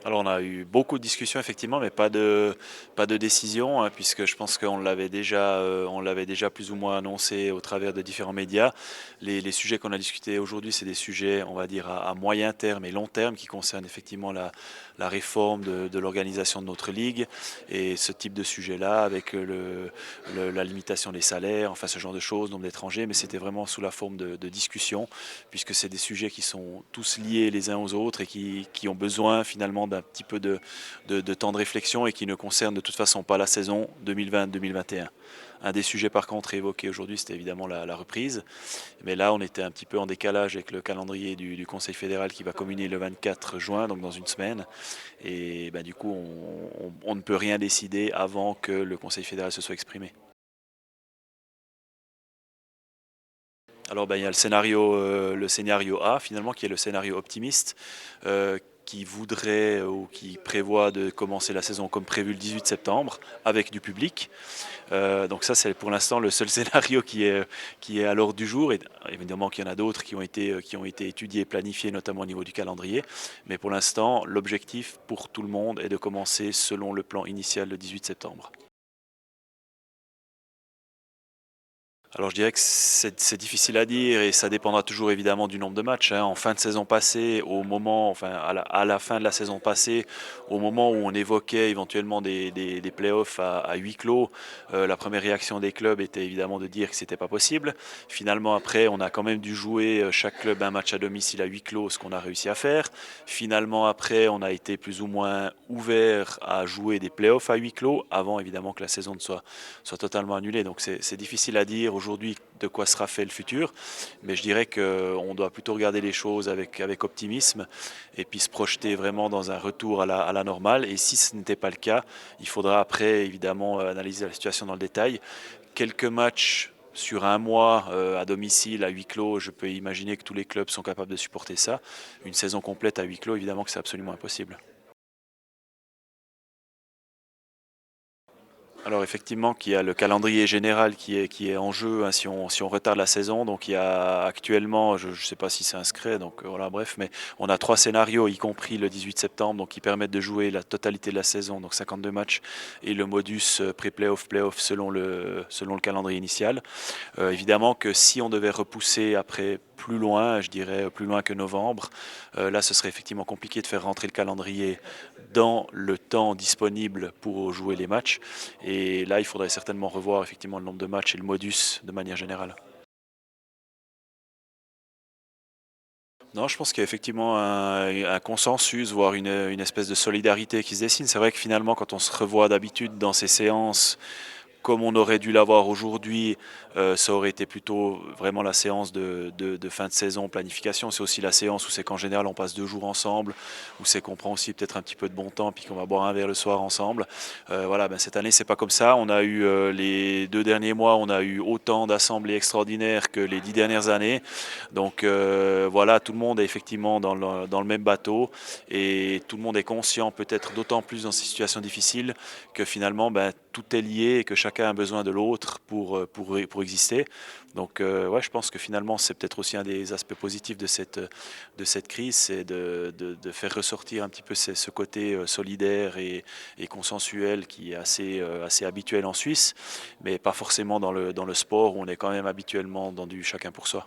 Alors on a eu beaucoup de discussions effectivement, mais pas de décision, hein, puisque je pense on l'avait déjà plus ou moins annoncé au travers de différents médias. Les sujets qu'on a discutés aujourd'hui, c'est des sujets, on va dire, à moyen terme et long terme qui concernent effectivement la réforme de l'organisation de notre ligue et ce type de sujet-là avec la limitation des salaires, enfin ce genre de choses, nombre d'étrangers, mais c'était vraiment sous la forme de discussion, puisque c'est des sujets qui sont tous liés les uns aux autres et qui ont besoin finalement d'un petit peu de temps de réflexion et qui ne concernent de toute façon pas la saison 2020-2021. Un des sujets par contre évoqué aujourd'hui, c'était évidemment la reprise. Mais là, on était un petit peu en décalage avec le calendrier du Conseil fédéral qui va communier le 24 juin, donc dans une semaine. Et ben, du coup, on ne peut rien décider avant que le Conseil fédéral se soit exprimé. Alors ben, il y a le scénario A finalement qui est le scénario optimiste qui voudrait ou qui prévoit de commencer la saison comme prévu le 18 septembre avec du public. Donc ça c'est pour l'instant le seul scénario qui est à l'ordre du jour. Et évidemment qu'il y en a d'autres qui ont été étudiés et planifiés notamment au niveau du calendrier. Mais pour l'instant l'objectif pour tout le monde est de commencer selon le plan initial le 18 septembre. Alors je dirais que c'est difficile à dire et ça dépendra toujours évidemment du nombre de matchs, hein. En fin de saison passée, enfin à la fin de la saison passée, au moment où on évoquait éventuellement des playoffs à huis clos, la première réaction des clubs était évidemment de dire que c'était pas possible. Finalement après, on a quand même dû jouer chaque club un match à domicile à huis clos, ce qu'on a réussi à faire. Finalement après, on a été plus ou moins ouvert à jouer des playoffs à huis clos, avant évidemment que la saison ne soit totalement annulée. Donc c'est difficile à dire aujourd'hui de quoi sera fait le futur, mais je dirais qu'on doit plutôt regarder les choses avec optimisme et puis se projeter vraiment dans un retour à la normale. Et si ce n'était pas le cas, il faudra après évidemment analyser la situation dans le détail. Quelques matchs sur un mois à domicile, à huis clos, je peux imaginer que tous les clubs sont capables de supporter ça. Une saison complète à huis clos, évidemment que c'est absolument impossible. Alors effectivement, qu'il y a le calendrier général qui est en jeu, hein, si on retarde la saison. Donc il y a actuellement, je ne sais pas si c'est inscrit, donc voilà, bref, mais on a trois scénarios, y compris le 18 septembre, donc qui permettent de jouer la totalité de la saison, donc 52 matchs, et le modus pré-playoff, playoff selon le calendrier initial. Évidemment que si on devait repousser après plus loin, je dirais plus loin que novembre, là ce serait effectivement compliqué de faire rentrer le calendrier dans le temps disponible pour jouer les matchs. Et là, il faudrait certainement revoir effectivement le nombre de matchs et le modus de manière générale. Non, je pense qu'il y a effectivement un consensus, voire une espèce de solidarité qui se dessine. C'est vrai que finalement, quand on se revoit d'habitude dans ces séances, comme on aurait dû l'avoir aujourd'hui, ça aurait été plutôt vraiment la séance de fin de saison, planification. C'est aussi la séance où c'est qu'en général on passe 2 jours ensemble, où c'est qu'on prend aussi peut-être un petit peu de bon temps, puis qu'on va boire un verre le soir ensemble. Voilà, ben cette année c'est pas comme ça. On a eu les 2 derniers mois, on a eu autant d'assemblées extraordinaires que les 10 dernières années. Donc voilà, tout le monde est effectivement dans le même bateau et tout le monde est conscient, peut-être d'autant plus dans ces situations difficiles, que finalement ben, tout est lié et que chacun a besoin de l'autre pour exister. Donc ouais, je pense que finalement c'est peut-être aussi un des aspects positifs de cette crise, c'est de faire ressortir un petit peu ce côté solidaire et consensuel qui est assez habituel en Suisse, mais pas forcément dans le sport où on est quand même habituellement dans du chacun pour soi.